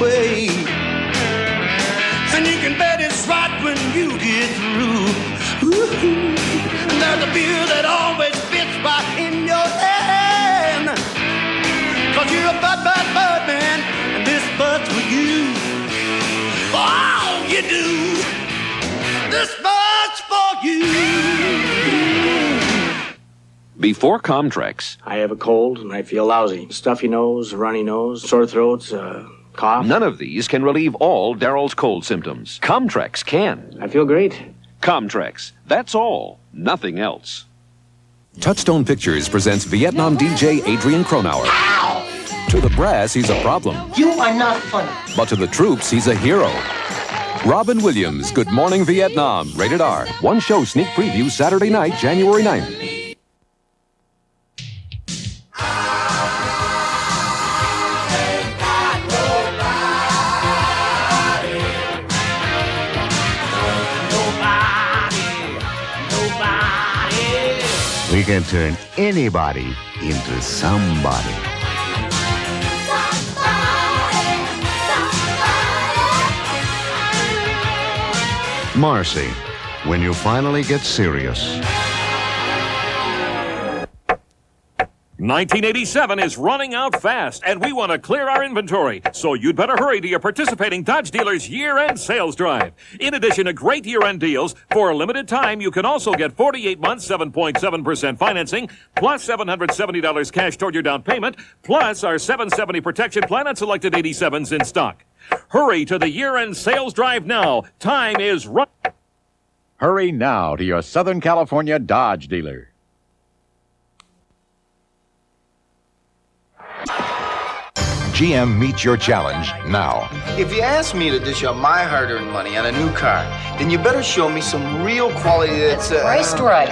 way. And you can bet it's right when you get through. Ooh, there's a beer that always fits right in your hand. 'Cause you're a bud, bud, bud man, and this bud's for you. Oh, you do. This bud's for you. Before Comtrex, I have a cold and I feel lousy. Stuffy nose, runny nose, sore throats, cough. none of these can relieve all Daryl's cold symptoms. Comtrex can. I feel great. Comtrex, that's all, nothing else. Touchstone Pictures presents Vietnam DJ Adrian Cronauer. To the brass, he's a problem. You are not funny. But to the troops, he's a hero. Robin Williams, Good Morning Vietnam, rated R. One show sneak preview Saturday night, January 9th. We can turn anybody into somebody. Marcy, when you finally get serious. 1987 is running out fast, and we want to clear our inventory. So you'd better hurry to your participating Dodge dealer's year-end sales drive. In addition to great year-end deals, for a limited time, you can also get 48 months, 7.7% financing, plus $770 cash toward your down payment, plus our 770 protection plan on selected 87s in stock. Hurry to the year-end sales drive now. Time is right. Hurry now to your Southern California Dodge dealer. GM meets your challenge now. If you ask me to dish out my hard-earned money on a new car, then you better show me some real quality that's priced right.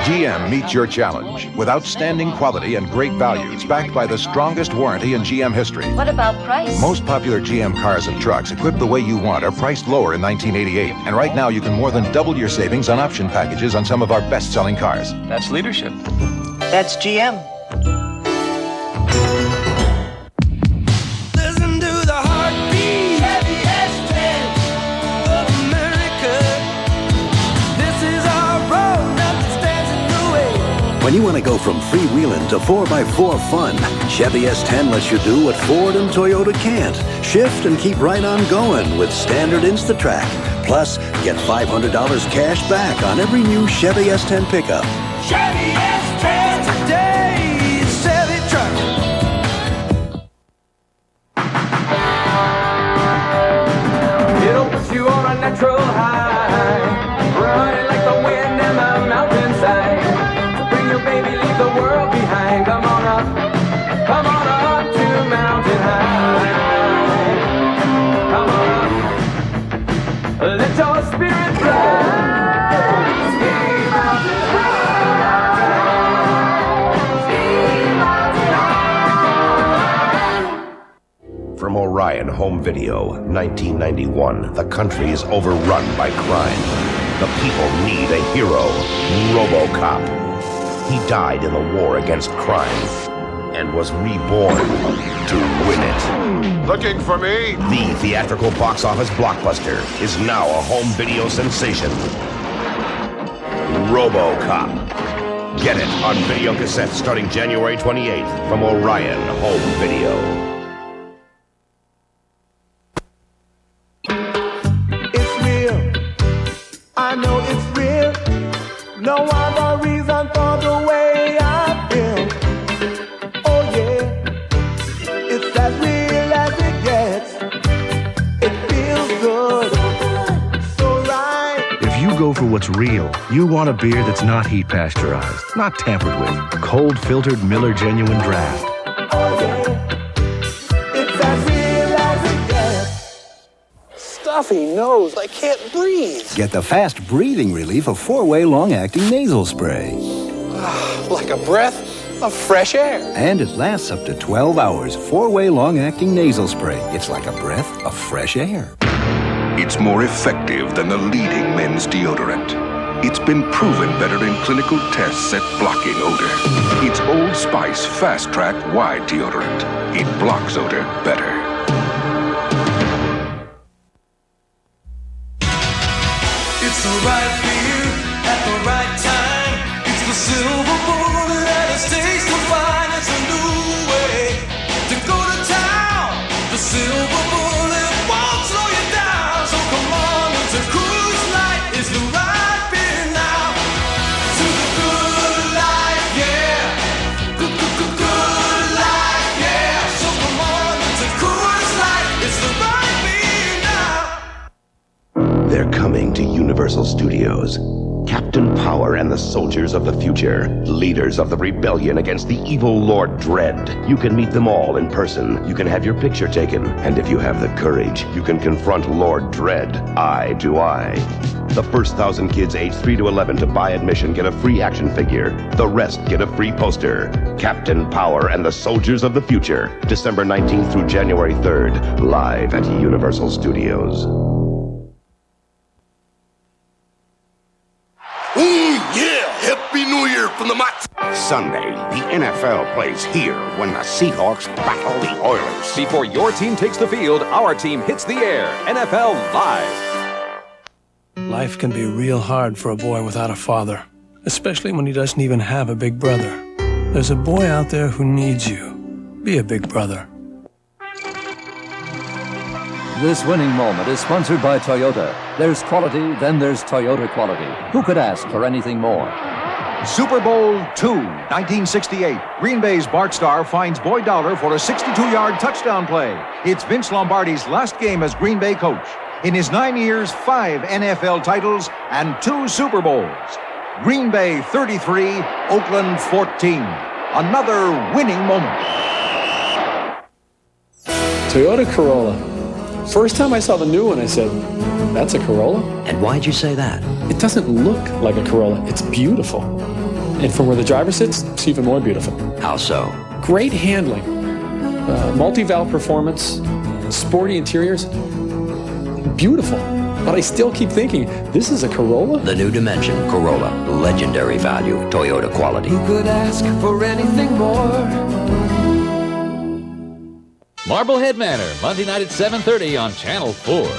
GM meets your challenge with outstanding quality and great values backed by the strongest warranty in GM history. What about price? Most popular GM cars and trucks equipped the way you want are priced lower in 1988. And right now you can more than double your savings on option packages on some of our best-selling cars. That's leadership. That's GM. When you want to go from freewheeling to 4x4 fun, Chevy S10 lets you do what Ford and Toyota can't. Shift and keep right on going with standard InstaTrack. Plus, get $500 cash back on every new Chevy S10 pickup. Chevy S10 today's Chevy truck. It'll put you on a natural high, running like the wind in the mountainside. Baby, leave the world behind. Come on up to mountain high. Come on up, let your spirit fly. Ski mountain high. From Orion Home Video, 1991, the country is overrun by crime. The people need a hero, RoboCop. He died in the war against crime and was reborn to win it. Looking for me? The theatrical box office blockbuster is now a home video sensation. RoboCop. Get it on video cassette starting January 28th from Orion Home Video. It's real. I know it's real. No other reason for the way I feel. Oh yeah, it's as real as it gets. It feels good, so right. If you go for what's real, you want a beer that's not heat pasteurized, not tampered with. Cold filtered Miller Genuine Draft. Oh yeah, it's as real as it gets. Stuffy nose, I can't breathe. Get the fast breathing relief of 4-way long-acting nasal spray. Like a breath of fresh air. And it lasts up to 12 hours. 4-way long-acting nasal spray. It's like a breath of fresh air. It's more effective than the leading men's deodorant. It's been proven better in clinical tests at blocking odor. It's Old Spice Fast Track Wide Deodorant. It blocks odor better. right for you at the right time. It's the silver bullet and it stays to find. It's a new way to go to town. The silver bullet won't slow you down. So come on, it's a Coors Light. It's the right beer now. To the good life, yeah. Good life, yeah. So come on, it's a Coors Light. It's the right beer now. They're coming to Universal Studios. Captain Power and the Soldiers of the Future, leaders of the rebellion against the evil Lord Dredd. You can meet them all in person. You can have your picture taken. And if you have the courage, you can confront Lord Dredd eye to eye. The first 1,000 kids aged 3 to 11 to buy admission get a free action figure. The rest get a free poster. Captain Power and the Soldiers of the Future, December 19th through January 3rd, live at Universal Studios. Yeah! Happy New Year from the Mats! Sunday, the NFL plays here when the Seahawks battle the Oilers. Before your team takes the field, our team hits the air. NFL Live. Life can be real hard for a boy without a father, especially when he doesn't even have a big brother. There's a boy out there who needs you. Be a big brother. This winning moment is sponsored by Toyota. There's quality, then there's Toyota quality. Who could ask for anything more? Super Bowl II, 1968. Green Bay's Bart Starr finds Boyd Dowler for a 62-yard touchdown play. It's Vince Lombardi's last game as Green Bay coach. In his 9 years, 5 NFL titles and 2 Super Bowls. Green Bay 33, Oakland 14. Another winning moment. Toyota Corolla. First time I saw the new one, I said, that's a Corolla? And why'd you say that? It doesn't look like a Corolla. It's beautiful. And from where the driver sits, it's even more beautiful. How so? Great handling. Multi-valve performance. Sporty interiors. Beautiful. But I still keep thinking, this is a Corolla? The new Dimension Corolla. Legendary value. Toyota quality. Who could ask for anything more? Marblehead Manor, Monday night at 7:30 on Channel 4.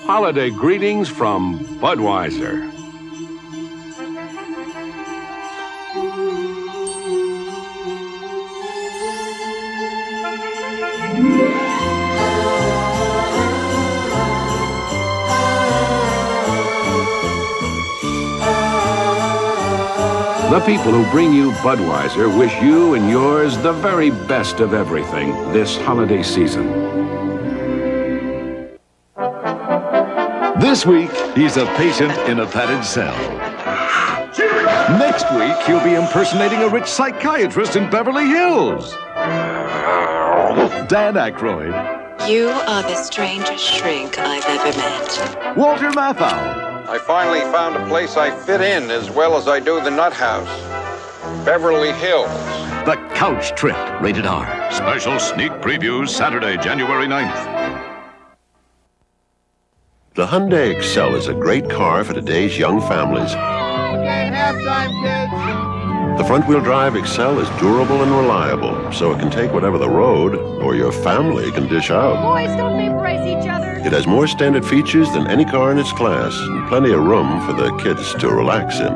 Holiday greetings from Budweiser. The people who bring you Budweiser wish you and yours the very best of everything this holiday season. This week, he's a patient in a padded cell. Next week, he'll be impersonating a rich psychiatrist in Beverly Hills. Dan Aykroyd. You are the strangest shrink I've ever met. Walter Matthau. I finally found a place I fit in as well as I do the Nut House. Beverly Hills. The Couch Trip, rated R. Special sneak previews Saturday, January 9th. The Hyundai Excel is a great car for today's young families. Okay, halftime, kids. The front-wheel drive Excel is durable and reliable, so it can take whatever the road or your family can dish out. Boys, don't vaporize each other. It has more standard features than any car in its class, and plenty of room for the kids to relax in.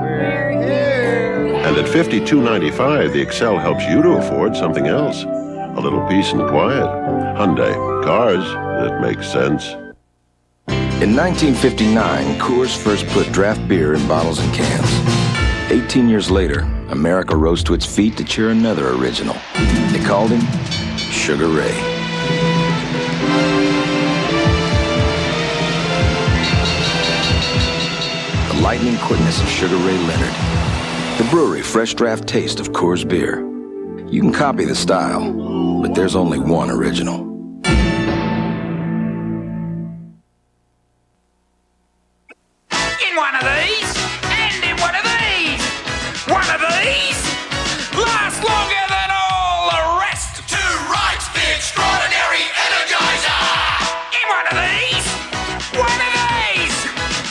We're here. And at $52.95, the Excel helps you to afford something else. A little peace and quiet. Hyundai. Cars that make sense. In 1959, Coors first put draft beer in bottles and cans. 18 years later, America rose to its feet to cheer another original. They called him Sugar Ray. The lightning quickness of Sugar Ray Leonard. The brewery fresh draft taste of Coors beer. You can copy the style, but there's only one original. In one of these, and in one of these. One of these lasts longer than all the rest. Two rights, the extraordinary energizer. In one of these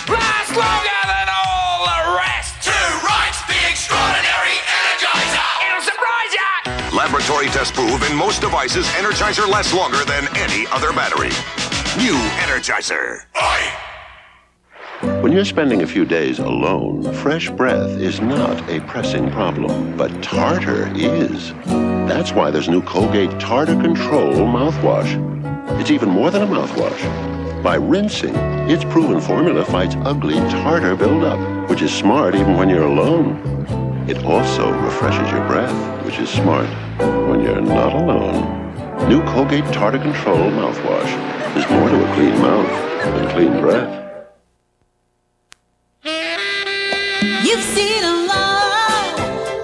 lasts longer than all the rest. Two rights, the extraordinary energizer. It'll surprise ya. Laboratory test prove when most devices Energizer lasts longer than any other battery. New Energizer. When you're spending a few days alone, fresh breath is not a pressing problem, but tartar is. That's why there's new Colgate Tartar Control mouthwash. It's even more than a mouthwash. By rinsing, its proven formula fights ugly tartar buildup, which is smart even when you're alone. It also refreshes your breath, which is smart when you're not alone. New Colgate Tartar Control mouthwash. There's more to a clean mouth than clean breath. You've seen a lot,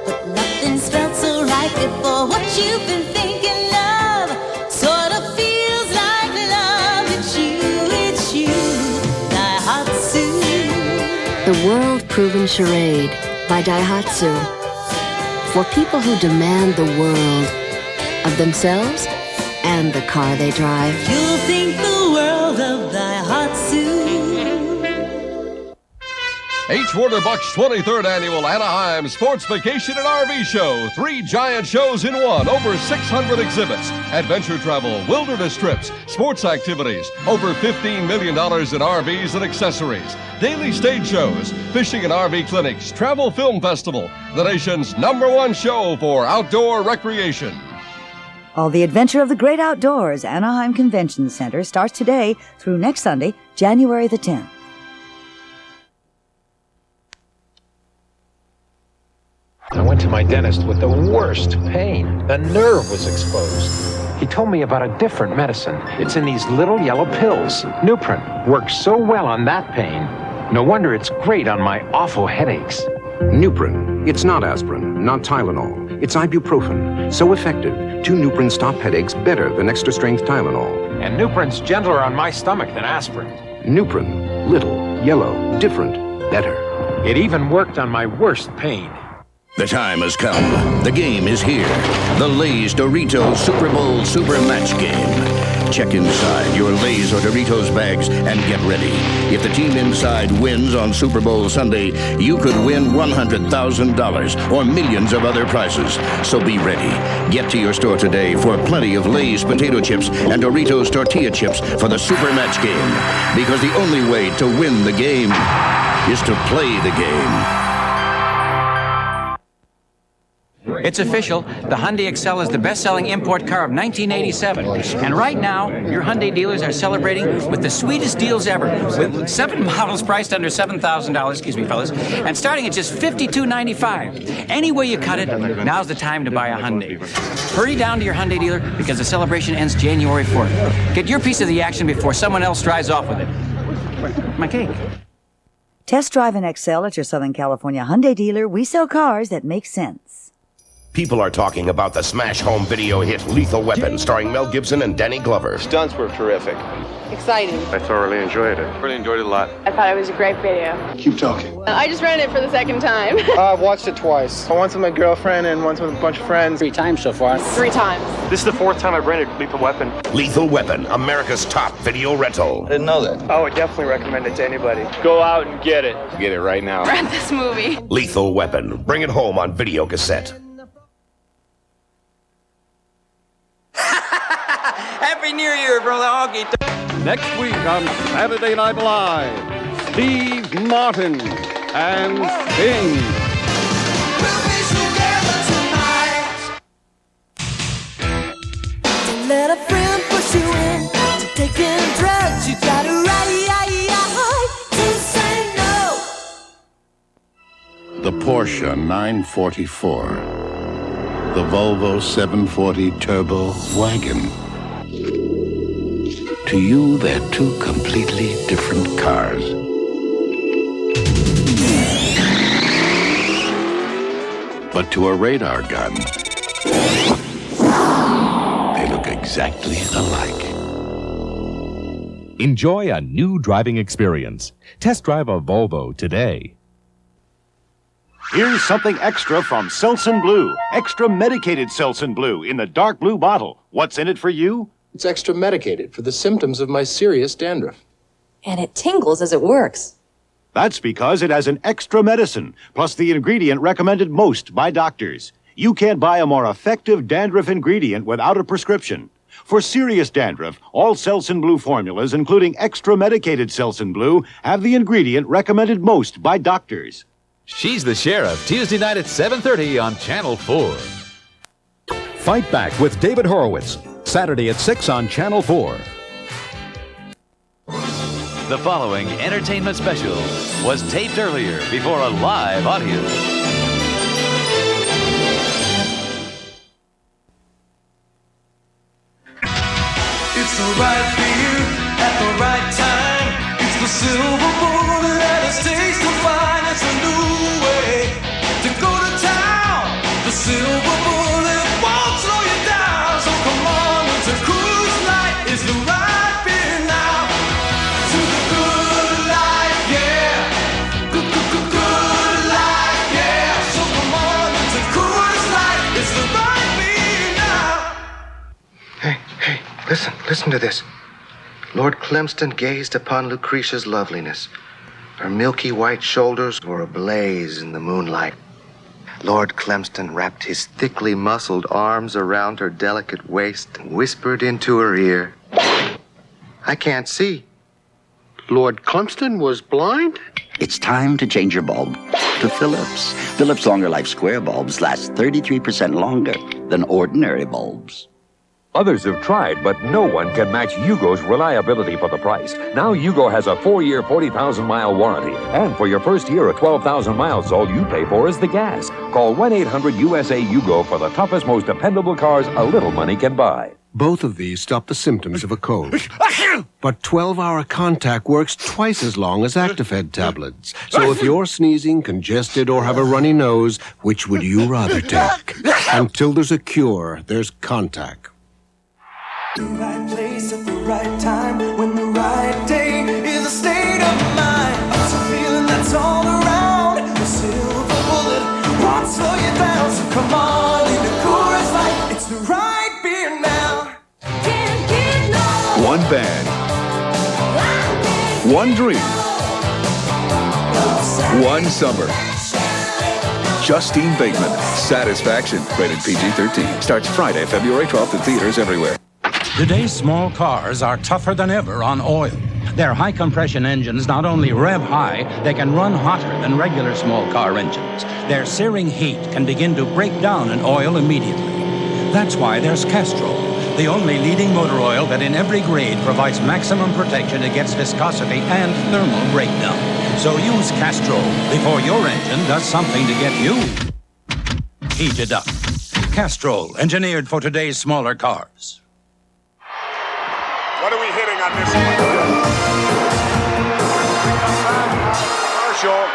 but nothing's felt so right before. What you've been thinking, love, sort of feels like love. It's you, Daihatsu. The world-proven charade by Daihatsu. For people who demand the world of themselves and the car they drive. You'll think the world of Daihatsu. H. Warner Buck's 23rd Annual Anaheim Sports Vacation and RV Show. 3 giant shows in one. Over 600 exhibits. Adventure travel, wilderness trips, sports activities. Over $15 million in RVs and accessories. Daily stage shows, fishing and RV clinics, travel film festival. The nation's #1 show for outdoor recreation. All the adventure of the great outdoors. Anaheim Convention Center starts today through next Sunday, January the 10th. I went to my dentist with the worst pain. The nerve was exposed. He told me about a different medicine. It's in these little yellow pills. Nuprin works so well on that pain. No wonder it's great on my awful headaches. Nuprin. It's not aspirin, not Tylenol. It's ibuprofen. So effective, 2 Nuprin stop headaches better than extra-strength Tylenol. And Nuprin's gentler on my stomach than aspirin. Nuprin. Little, yellow, different, better. It even worked on my worst pain. The time has come. The game is here. The Lay's Doritos Super Bowl Super Match Game. Check inside your Lay's or Doritos bags and get ready. If the team inside wins on Super Bowl Sunday, you could win $100,000 or millions of other prizes. So be ready. Get to your store today for plenty of Lay's potato chips and Doritos tortilla chips for the Super Match Game. Because the only way to win the game is to play the game. It's official. The Hyundai Excel is the best-selling import car of 1987. And right now, your Hyundai dealers are celebrating with the sweetest deals ever. With 7 models priced under $7,000, excuse me, fellas, and starting at just $52.95. Any way you cut it, now's the time to buy a Hyundai. Hurry down to your Hyundai dealer because the celebration ends January 4th. Get your piece of the action before someone else drives off with it. My cake. Test drive an Excel at your Southern California Hyundai dealer. We sell cars that make sense. People are talking about the smash home video hit Lethal Weapon, starring Mel Gibson and Danny Glover. Stunts were terrific. Exciting. I thoroughly enjoyed it. Really enjoyed it a lot. I thought it was a great video. Keep talking. I just rented it for the second time. I've watched it twice. Once with my girlfriend and once with a bunch of friends. 3 times so far. 3 times. This is the 4th time I've rented Lethal Weapon. Lethal Weapon, America's top video rental. I didn't know that. I would definitely recommend it to anybody. Go out and get it. Get it right now. Rent this movie. Lethal Weapon. Bring it home on video cassette. Happy New Year from the honky. Next week on Saturday Night Live, Steve Martin and Sting. Don't let a friend push you in to taking drugs. You got a right to say no. The Porsche 944. The Volvo 740 Turbo Wagon. To you, they're 2 completely different cars. But to a radar gun, they look exactly alike. Enjoy a new driving experience. Test drive a Volvo today. Here's something extra from Selsun Blue. Extra medicated Selsun Blue in the dark blue bottle. What's in it for you? It's extra medicated for the symptoms of my serious dandruff. And it tingles as it works. That's because it has an extra medicine, plus the ingredient recommended most by doctors. You can't buy a more effective dandruff ingredient without a prescription. For serious dandruff, all Selsun Blue formulas, including extra medicated Selsun Blue, have the ingredient recommended most by doctors. She's the Sheriff, Tuesday night at 7:30 on Channel 4. Fight Back with David Horowitz, Saturday at 6 on Channel 4. The following entertainment special was taped earlier before a live audience. It's the right beer at the right time. It's the silver bullet that has tasted fine. It's a new way to go to town. The silver bullet won't slow you down. So come on into Coors Light. It's the right beer now. To the good life, yeah. Good life, yeah. So come on into Coors Light. It's the right beer now. Hey, listen to this. Lord Clemston gazed upon Lucretia's loveliness. Her milky white shoulders were ablaze in the moonlight. Lord Clemston wrapped his thickly muscled arms around her delicate waist and whispered into her ear, "I can't see." Lord Clemston was blind? It's time to change your bulb to Philips. Philips Longer Life Square bulbs last 33% longer than ordinary bulbs. Others have tried, but no one can match Yugo's reliability for the price. Now Yugo has a 4-year, 40,000-mile warranty. And for your first year of 12,000 miles, all you pay for is the gas. Call 1-800-USA-YUGO for the toughest, most dependable cars a little money can buy. Both of these stop the symptoms of a cold. But 12-hour contact works twice as long as Actifed tablets. So if you're sneezing, congested, or have a runny nose, which would you rather take? Until there's a cure, there's contact. The right place at the right time, when the right day is a state of mind. It's a feeling that's all around. The silver bullet won't slow you down. So come on into Coors Light. It's the right beer now. Can't get no. One band. One dream. One summer. Justine Bateman, Satisfaction, rated PG-13. Starts Friday, February 12th at theaters everywhere. Today's small cars are tougher than ever on oil. Their high-compression engines not only rev high, they can run hotter than regular small car engines. Their searing heat can begin to break down an oil immediately. That's why there's Castrol, the only leading motor oil that in every grade provides maximum protection against viscosity and thermal breakdown. So use Castrol before your engine does something to get you heated up. Castrol, engineered for today's smaller cars. What are we hitting on this one? Commercial.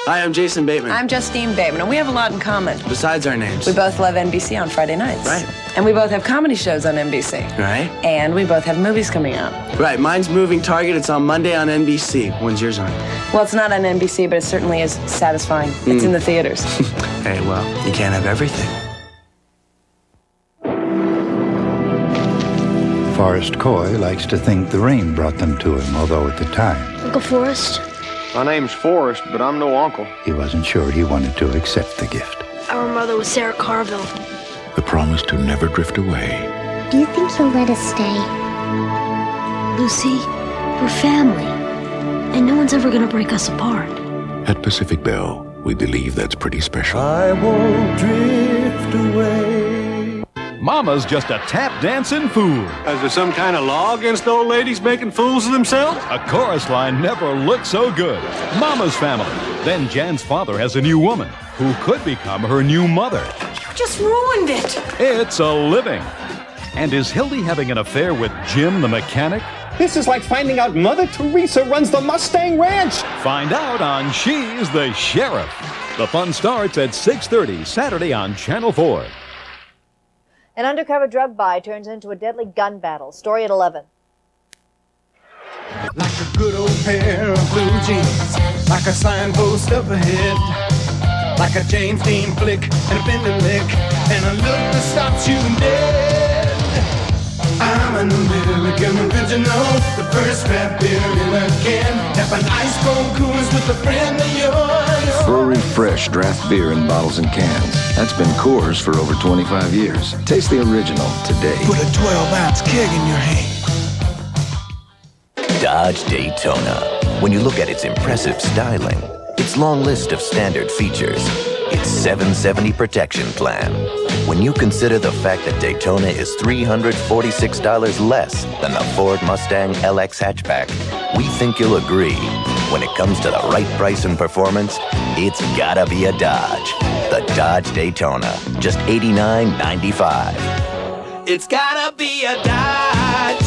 Hi, I'm Jason Bateman. I'm Justine Bateman, and we have a lot in common. Besides our names. We both love NBC on Friday nights. Right. And we both have comedy shows on NBC. Right. And we both have movies coming out. Right, mine's Moving Target. It's on Monday on NBC. When's yours on? Well, it's not on NBC, but it certainly is satisfying. It's in the theaters. Hey, well, you can't have everything. Forrest Coy likes to think the rain brought them to him, although at the time Uncle Forrest? My name's Forrest, but I'm no uncle. he wasn't sure he wanted to accept the gift. Our mother was Sarah Carville. The promise to never drift away. Do you think he'll let us stay? Lucy, we're family. And no one's ever gonna break us apart. At Pacific Bell, we believe that's pretty special. I won't drift away. Mama's just a tap-dancing fool. Is there some kind of law against old ladies making fools of themselves? A chorus line never looked so good. Mama's Family. Then Jan's father has a new woman who could become her new mother. You just ruined it. It's a living. And is Hildy having an affair with Jim the mechanic? This is like finding out Mother Teresa runs the Mustang Ranch. Find out on She's the Sheriff. The fun starts at 6:30 Saturday on Channel 4. An undercover drug buy turns into a deadly gun battle. Story at 11. Like a good old pair of blue jeans, like a signpost up ahead, like a James Dean flick and a bending lick, and a look that stops you dead. I'm an American original, the first craft beer in a can. Have an ice cold cruise with a friend of yours. Furry Fred fresh draft beer in bottles and cans. That's been Coors for over 25 years. Taste the original today. Put a 12-ounce keg in your hand. Dodge Daytona. When you look at its impressive styling, its long list of standard features, its 770 protection plan, when you consider the fact that Daytona is $346 less than the Ford Mustang LX hatchback, we think you'll agree. When it comes to the right price and performance, it's gotta be a Dodge. The Dodge Daytona, just $89.95. It's gotta be a Dodge.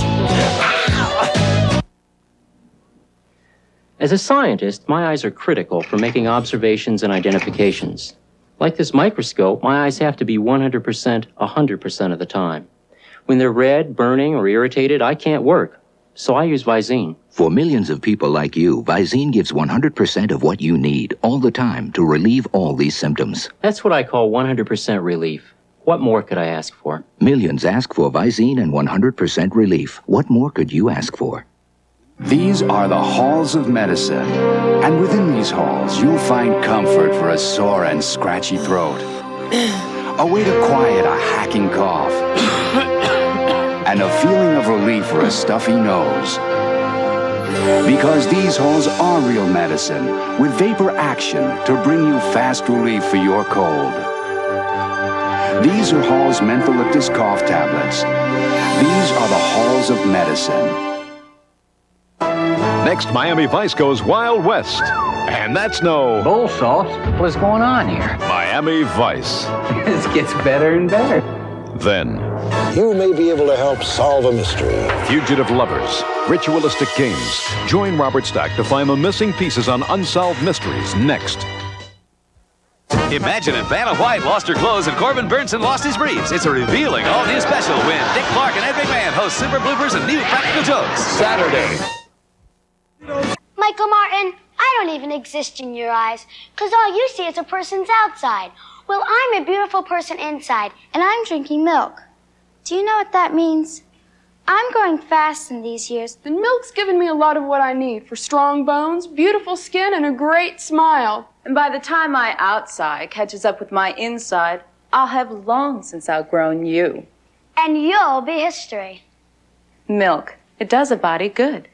As a scientist, my eyes are critical for making observations and identifications. Like this microscope, my eyes have to be 100% of the time. When they're red, burning, or irritated, I can't work. So I use Visine. For millions of people like you, Visine gives 100% of what you need all the time to relieve all these symptoms. That's what I call 100% relief. What more could I ask for? Millions ask for Visine and 100% relief. What more could you ask for? These are the halls of medicine. And within these halls, you'll find comfort for a sore and scratchy throat, a way to quiet a hacking cough, and a feeling of relief for a stuffy nose. Because these halls are real medicine, with vapor action to bring you fast relief for your cold. These are Hall's Mentholyptus cough tablets. These are the halls of medicine. Next, Miami Vice goes Wild West. And that's no... Bull sauce? What's going on here? Miami Vice. This gets better and better. Then... You may be able to help solve a mystery. Fugitive lovers, ritualistic games. Join Robert Stack to find the missing pieces on Unsolved Mysteries next. Imagine if Vanna White lost her clothes and Corbin Burnson lost his briefs. It's a revealing all-new special when Dick Clark and Ed McMahon host super bloopers and new practical jokes. Saturday. Michael Martin, I don't even exist in your eyes, because all you see is a person's outside. Well, I'm a beautiful person inside, and I'm drinking milk. Do you know what that means? I'm growing fast in these years. The milk's given me a lot of what I need for strong bones, beautiful skin, and a great smile. And by the time my outside catches up with my inside, I'll have long since outgrown you. And you'll be history. Milk. It does a body good.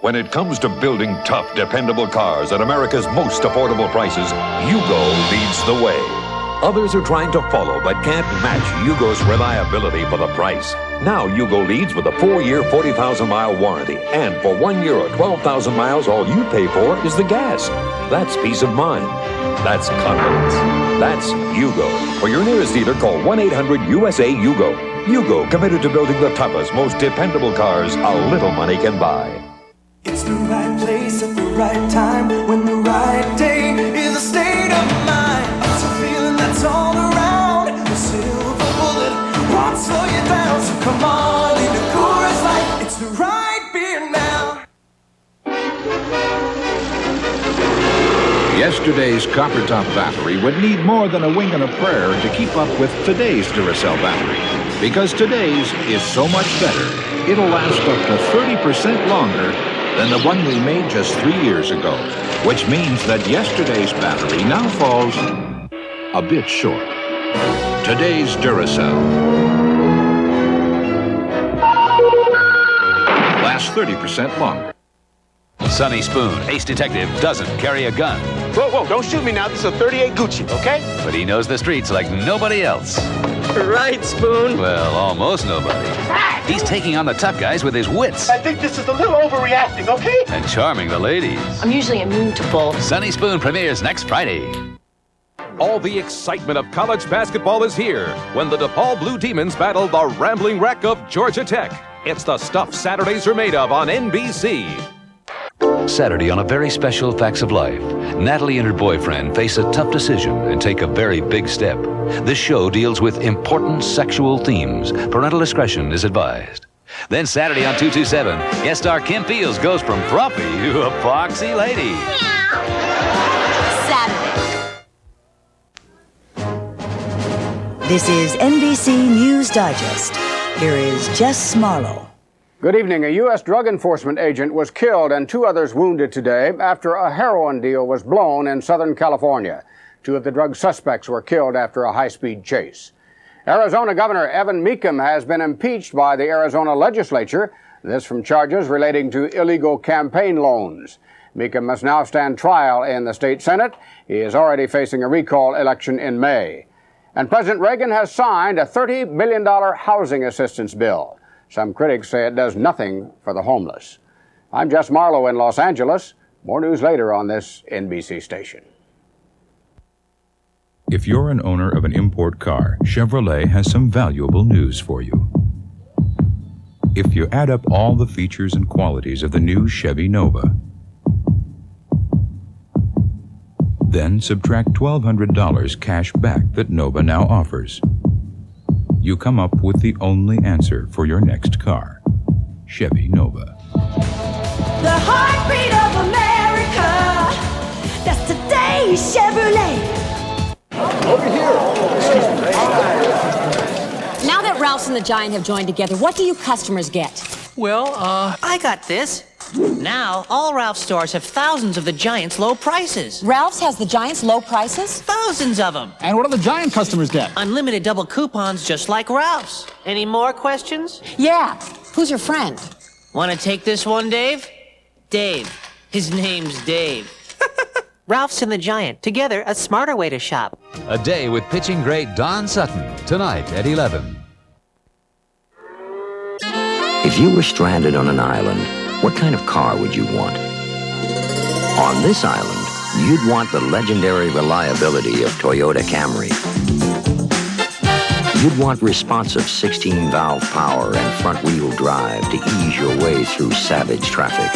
When it comes to building tough, dependable cars at America's most affordable prices, Yugo leads the way. Others are trying to follow but can't match Yugo's reliability for the price. Now Yugo leads with a 4-year, 40,000-mile warranty. And for 1 year or 12,000 miles, all you pay for is the gas. That's peace of mind. That's confidence. That's Yugo. For your nearest dealer, call 1-800-USA-YUGO. Yugo, committed to building the toughest, most dependable cars a little money can buy. It's the right place at the right time when the right day is a state of mind. It's a feeling that's all around. The silver bullet won't slow you down. So come on into Coors Light. It's the right beer now. Yesterday's copper-top battery would need more than a wink and a prayer to keep up with today's Duracell battery. Because today's is so much better, it'll last up to 30% longer than the one we made just 3 years ago, which means that yesterday's battery now falls a bit short. Today's Duracell lasts 30% longer. Sonny Spoon, ace detective, doesn't carry a gun. Whoa, don't shoot me now. This is a 38 Gucci, okay? But he knows the streets like nobody else. Right, Spoon. Well, almost nobody. He's taking on the tough guys with his wits. I think this is a little overreacting, okay? And charming the ladies. I'm usually immune to bull. Sonny Spoon premieres next Friday. All the excitement of college basketball is here when the DePaul Blue Demons battle the rambling wreck of Georgia Tech. It's the stuff Saturdays are made of on NBC. Saturday on a very special Facts of Life, Natalie and her boyfriend face a tough decision and take a very big step. This show deals with important sexual themes. Parental discretion is advised. Then Saturday on 227, guest star Kim Fields goes from frumpy to a foxy lady. Saturday. This is NBC News Digest. Here is Jess Marlowe. Good evening. A U.S. drug enforcement agent was killed and 2 others wounded today after a heroin deal was blown in Southern California. 2 of the drug suspects were killed after a high-speed chase. Arizona Governor Evan Mecham has been impeached by the Arizona legislature, this from charges relating to illegal campaign loans. Mecham must now stand trial in the state Senate. He is already facing a recall election in May. And President Reagan has signed a $30 billion housing assistance bill. Some critics say it does nothing for the homeless. I'm Jess Marlowe in Los Angeles. More news later on this NBC station. If you're an owner of an import car, Chevrolet has some valuable news for you. If you add up all the features and qualities of the new Chevy Nova, then subtract $1,200 cash back that Nova now offers, you come up with the only answer for your next car, Chevy Nova. The heartbeat of America, that's today's Chevrolet. Over here. Excuse me. Now that Ralph's and the Giant have joined together, what do you customers get? Well, I got this. Now, all Ralph's stores have thousands of the Giant's low prices. Ralph's has the Giant's low prices? Thousands of them. And what do the Giant customers get? Unlimited double coupons just like Ralph's. Any more questions? Yeah. Who's your friend? Want to take this one, Dave? Dave. His name's Dave. Ralph's and the Giant. Together, a smarter way to shop. A Day with pitching great Don Sutton, tonight at 11. If you were stranded on an island, what kind of car would you want? On this island, you'd want the legendary reliability of Toyota Camry. You'd want responsive 16-valve power and front-wheel drive to ease your way through savage traffic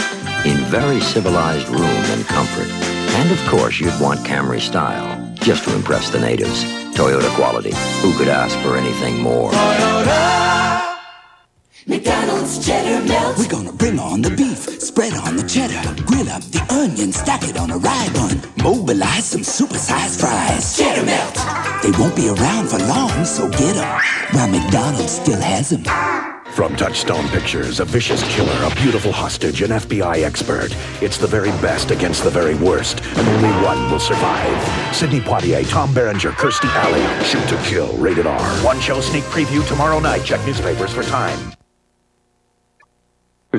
in very civilized room and comfort. And of course, you'd want Camry style, just to impress the natives. Toyota quality. Who could ask for anything more? McDonald's cheddar melt. We're gonna bring on the beef, spread on the cheddar, grill up the onion, stack it on a rye bun, mobilize some supersized fries. Cheddar melt. They won't be around for long, so get them while McDonald's still has them. From Touchstone Pictures, a vicious killer, a beautiful hostage, an FBI expert. It's the very best against the very worst, and only one will survive. Sidney Poitier, Tom Berenger, Kirstie Alley. Shoot to Kill, rated R. One show sneak preview tomorrow night. Check newspapers for time.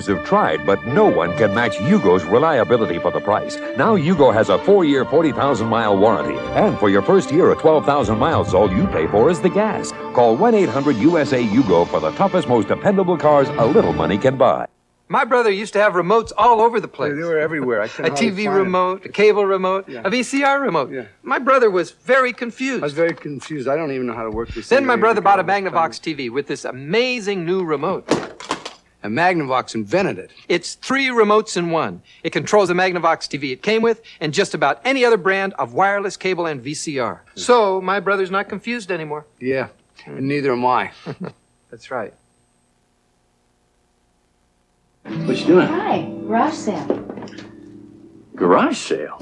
Have tried, but no one can match Yugo's reliability for the price. Now Yugo has a 4-year, 40,000-mile warranty. And for your first year of 12,000 miles, all you pay for is the gas. Call 1-800-USA-YUGO for the toughest, most dependable cars a little money can buy. My brother used to have remotes all over the place. They were everywhere. I couldn't A TV remote, a cable remote, a VCR remote. Yeah. My brother was very confused. I was very confused. I don't even know how to work this. Then my brother bought a Magnavox TV with this amazing new remote. And Magnavox invented it. It's 3 remotes in one. It controls the Magnavox TV it came with and just about any other brand of wireless cable and VCR. So my brother's not confused anymore. Yeah, and neither am I. That's right. What you doing? Hi, garage sale. Garage sale?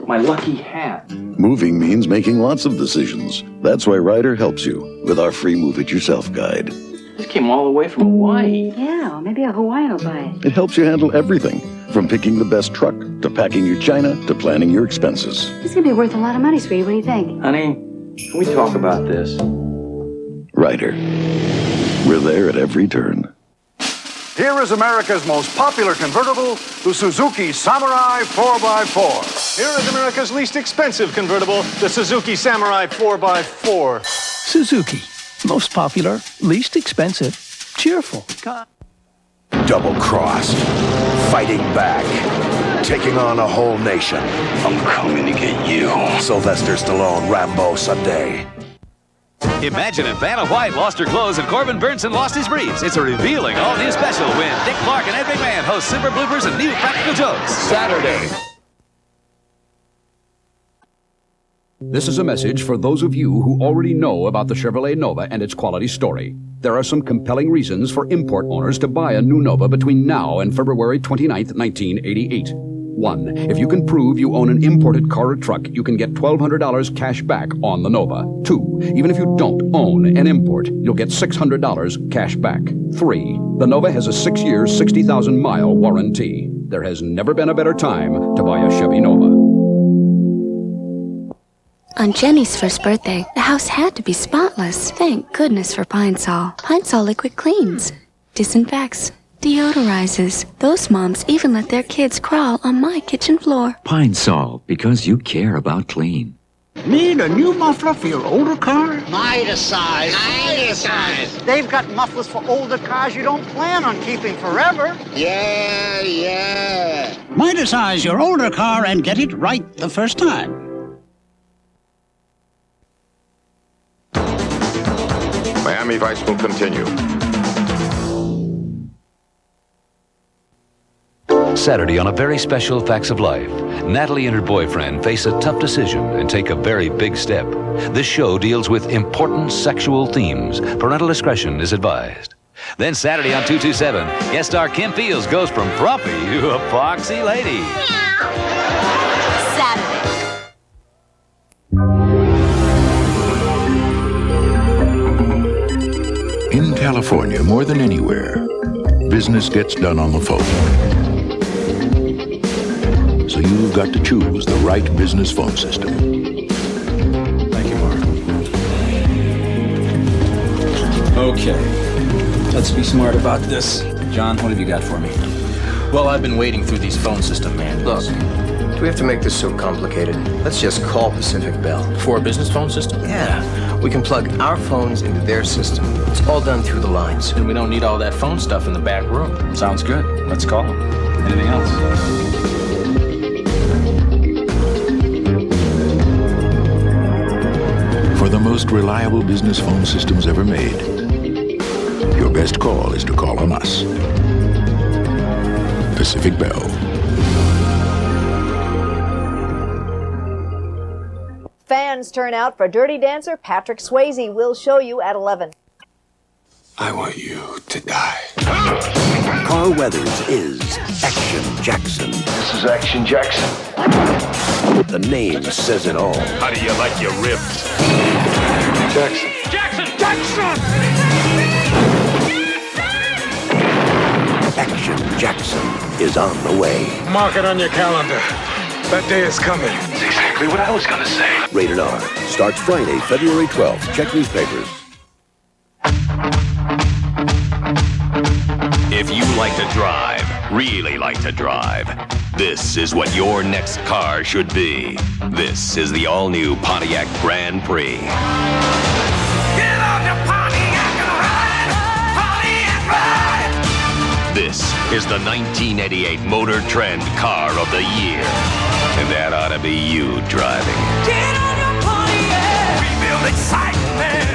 My lucky hat. Moving means making lots of decisions. That's why Ryder helps you with our free Move It Yourself guide. This came all the way from Hawaii. Yeah, well, maybe a Hawaiian will buy it. It helps you handle everything, from picking the best truck, to packing your china, to planning your expenses. It's gonna be worth a lot of money, sweetie. What do you think? Honey, can we talk about this? Ryder. We're there at every turn. Here is America's most popular convertible, the Suzuki Samurai 4x4. Here is America's least expensive convertible, the Suzuki Samurai 4x4. Suzuki. Most popular, least expensive, cheerful. Double-crossed, fighting back, taking on a whole nation. I'm coming to get you. Sylvester Stallone, Rambo Sunday. Imagine if Vanna White lost her clothes and Corbin Burnson lost his briefs. It's a revealing all-new special when Dick Clark and Ed McMahon host super bloopers and new practical jokes. Saturday. This is a message for those of you who already know about the Chevrolet Nova and its quality story. There are some compelling reasons for import owners to buy a new Nova between now and February 29th, 1988. 1. If you can prove you own an imported car or truck, you can get $1,200 cash back on the Nova. 2. Even if you don't own an import, you'll get $600 cash back. 3. The Nova has a 6-year, 60,000-mile warranty. There has never been a better time to buy a Chevy Nova. On Jenny's first birthday, the house had to be spotless. Thank goodness for Pine Sol. Pine Sol liquid cleans, disinfects, deodorizes. Those moms even let their kids crawl on my kitchen floor. Pine Sol, because you care about clean. Need a new muffler for your older car? Midas size. Midas size. They've got mufflers for older cars you don't plan on keeping forever. Yeah. Midas-size your older car and get it right the first time. Miami Vice will continue. Saturday on a very special Facts of Life, Natalie and her boyfriend face a tough decision and take a very big step. This show deals with important sexual themes. Parental discretion is advised. Then Saturday on 227, guest star Kim Fields goes from frumpy to a foxy lady. Saturday. In California, more than anywhere, business gets done on the phone. So you've got to choose the right business phone system. Thank you, Mark. Okay, let's be smart about this. John, what have you got for me? Well, I've been wading through these phone system manuals. Look, do we have to make this so complicated? Let's just call Pacific Bell. For a business phone system? Yeah. We can plug our phones into their system. It's all done through the lines. And we don't need all that phone stuff in the back room. Sounds good. Let's call them. Anything else? For the most reliable business phone systems ever made, your best call is to call on us. Pacific Bell. Fans turn out for Dirty Dancer. Patrick Swayze will show you at 11. I want you to die. Carl Weathers is Action Jackson. This is Action Jackson. The name says it all. How do you like your ribs? Jackson. Jackson! Jackson! Action Jackson is on the way. Mark it on your calendar. That day is coming. That's exactly what I was going to say. Rated R. Starts Friday, February 12th. Check newspapers. If you like to drive, really like to drive, this is what your next car should be. This is the all-new Pontiac Grand Prix. Get on your Pontiac and ride! Pontiac ride! This is the 1988 Motor Trend Car of the Year. And that ought to be you driving. Get on your Pontiac! We build excitement!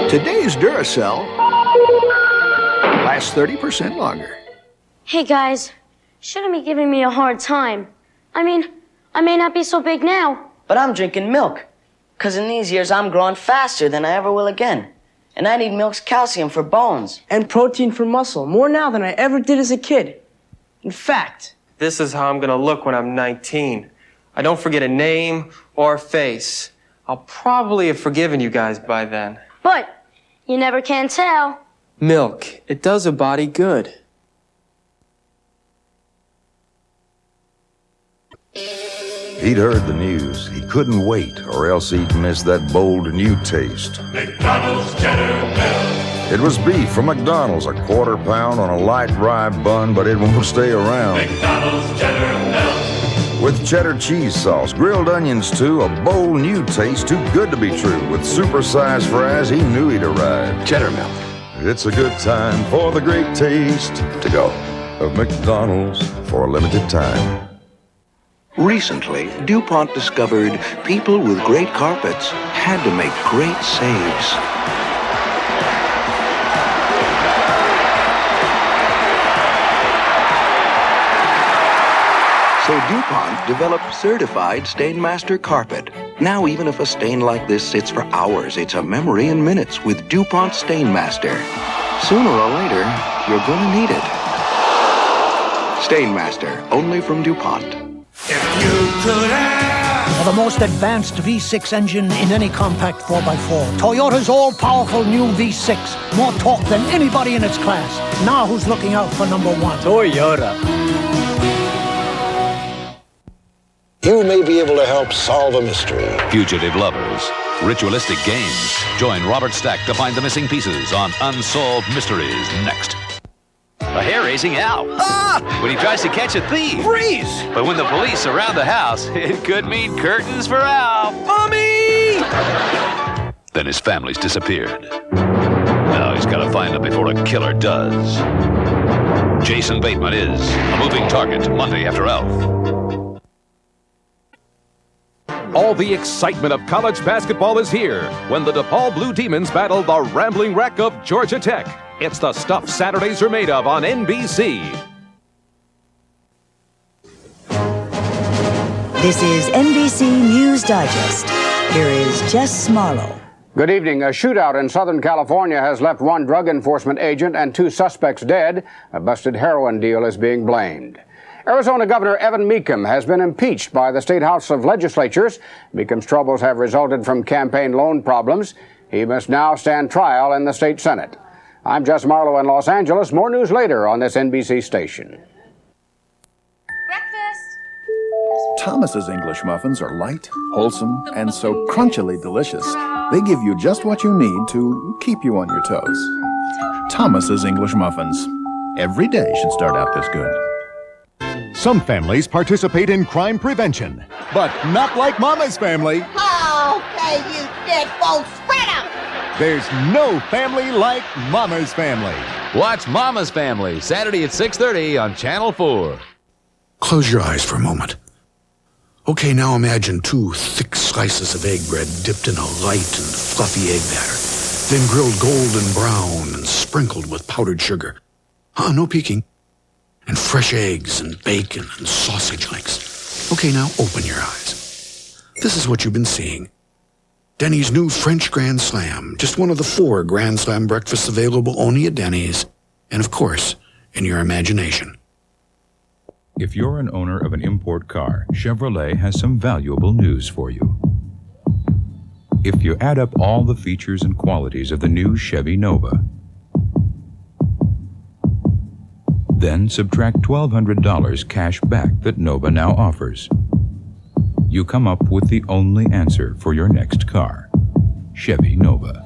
Today's Duracell lasts 30% longer. Hey guys, shouldn't be giving me a hard time. I mean, I may not be so big now. But I'm drinking milk. 'Cause in these years I'm growing faster than I ever will again. And I need milk's calcium for bones. And protein for muscle, more now than I ever did as a kid. In fact, This is how I'm gonna look when I'm 19. I don't forget a name or a face. I'll probably have forgiven you guys by then. But you never can tell. Milk, it does a body good. He'd heard the news. He couldn't wait, or else he'd miss that bold new taste. McDonald's Cheddar Bell. It was beef from McDonald's, a quarter pound on a light rye bun, but it won't stay around. McDonald's Cheddar Bell. With cheddar cheese sauce, grilled onions too, a bold new taste, too good to be true. With supersized fries, he knew he'd arrive. Cheddar milk. It's a good time for the great taste to go of McDonald's for a limited time. Recently, DuPont discovered people with great carpets had to make great saves. So DuPont developed certified Stainmaster carpet. Now even if a stain like this sits for hours, it's a memory in minutes with DuPont Stainmaster. Sooner or later, you're gonna need it. Stainmaster, only from DuPont. If you could have The most advanced V6 engine in any compact 4x4. Toyota's all-powerful new V6. More torque than anybody in its class. Now who's looking out for number one? Toyota. You may be able to help solve a mystery. Fugitive lovers, ritualistic games. Join Robert Stack to find the missing pieces on Unsolved Mysteries next. A hair-raising Al. When he tries to catch a thief. Freeze! But when the police surround the house, it could mean curtains for Al. Mommy! Then his family's disappeared. Now he's got to find them before a killer does. Jason Bateman is a moving target Monday after Elf. All the excitement of college basketball is here when the DePaul Blue Demons battle the rambling wreck of Georgia Tech. It's the stuff Saturdays are made of on NBC. This is NBC News Digest. Here is Jess Marlowe. Good evening. A shootout in Southern California has left one drug enforcement agent and 2 suspects dead. A busted heroin deal is being blamed. Arizona Governor Evan Mecham has been impeached by the State House of Legislatures. Mecham's troubles have resulted from campaign loan problems. He must now stand trial in the state Senate. I'm Jess Marlowe in Los Angeles. More news later on this NBC station. Thomas's English muffins are light, wholesome, and so crunchily delicious. They give you just what you need to keep you on your toes. Thomas's English muffins. Every day should start out this good. Some families participate in crime prevention, but not like Mama's family. Okay, you dead folks, spread out! There's no family like Mama's family. Watch Mama's Family, Saturday at 6:30 on Channel 4. Close your eyes for a moment. Okay, now imagine 2 thick slices of egg bread dipped in a light and fluffy egg batter, then grilled golden brown and sprinkled with powdered sugar. No peeking. And fresh eggs and bacon and sausage links. Okay, now open your eyes. This is what you've been seeing. Denny's new French Grand Slam, just one of the 4 Grand Slam breakfasts available only at Denny's, and of course, in your imagination. If you're an owner of an import car, Chevrolet has some valuable news for you. If you add up all the features and qualities of the new Chevy Nova, then subtract $1,200 cash back that Nova now offers, you come up with the only answer for your next car, Chevy Nova.